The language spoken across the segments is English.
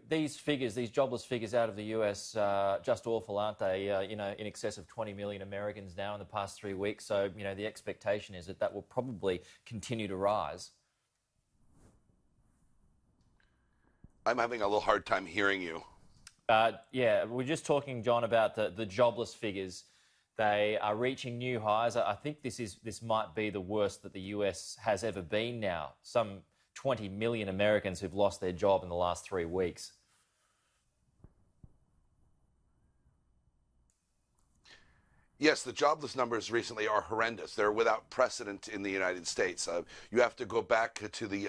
these figures, these jobless figures out of the US, just awful, aren't they? In excess of 20 million Americans now in the past 3 weeks. So, the expectation is that will probably continue to rise. I'm having a little hard time hearing you. Yeah, we're just talking, John, about the jobless figures. They are reaching new highs. I think this might be the worst that the US has ever been now. Some 20 million Americans who've lost their job in the last 3 weeks. Yes, the jobless numbers recently are horrendous. They're without precedent in the United States. You have to go back to the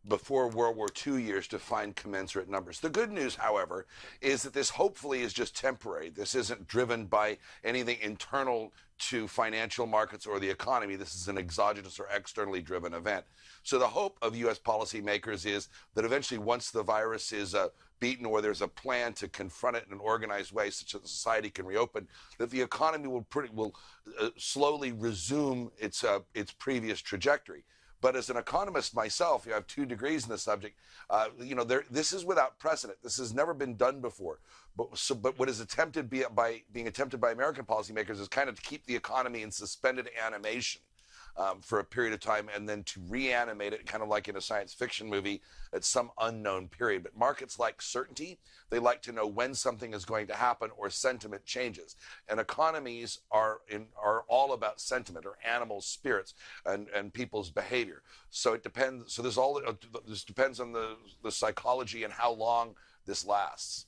before World War II years to find commensurate numbers. The good news, however, is that this hopefully is just temporary. This isn't driven by anything internal to financial markets or the economy. This is an exogenous or externally driven event. So the hope of U.S. policymakers is that eventually, once the virus is beaten, or there's a plan to confront it in an organized way such that society can reopen, that the economy will slowly resume its previous trajectory. But as an economist myself, I have 2 degrees in the subject. This is without precedent. This has never been done before. But what is being attempted by American policymakers is kind of to keep the economy in suspended animation for a period of time, and then to reanimate it, kind of like in a science fiction movie, at some unknown period. But markets like certainty. They like to know when something is going to happen or sentiment changes. And economies are all about sentiment, or animal spirits, and people's behavior. So it depends. So this depends on the psychology and how long this lasts.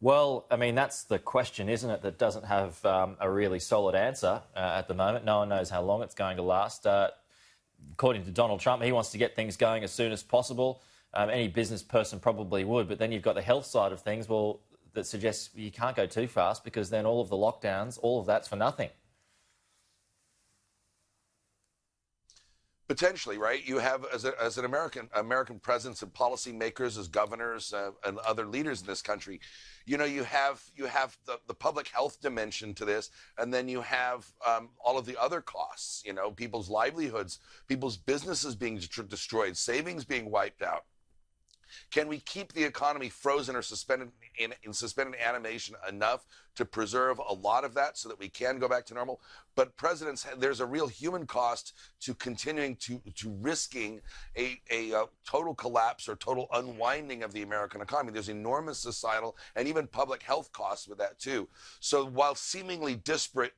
Well, I mean, that's the question, isn't it, that doesn't have a really solid answer at the moment. No one knows how long it's going to last. According to Donald Trump, he wants to get things going as soon as possible. Any business person probably would, but then you've got the health side of things, that suggests you can't go too fast, because then all of the lockdowns, all of that's for nothing. Potentially, right? You have, as an American presence and policymakers, as governors and other leaders in this country, you have the public health dimension to this, and then you have all of the other costs. People's livelihoods, people's businesses being destroyed, savings being wiped out. Can we keep the economy frozen or suspended in suspended animation enough to preserve a lot of that so that we can go back to normal? But there's a real human cost to continuing to risking a total collapse or total unwinding of the American economy. There's enormous societal and even public health costs with that too. So while seemingly disparate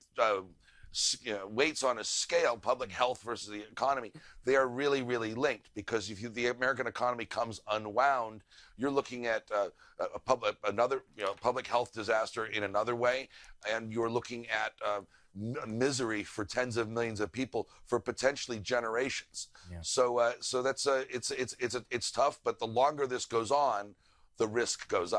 weights on a scale, public health versus the economy, they are really, really linked, because if the American economy comes unwound, you're looking at another public health disaster in another way, and you're looking at misery for tens of millions of people for potentially generations. Yeah. So that's it's tough, but the longer this goes on, the risk goes up.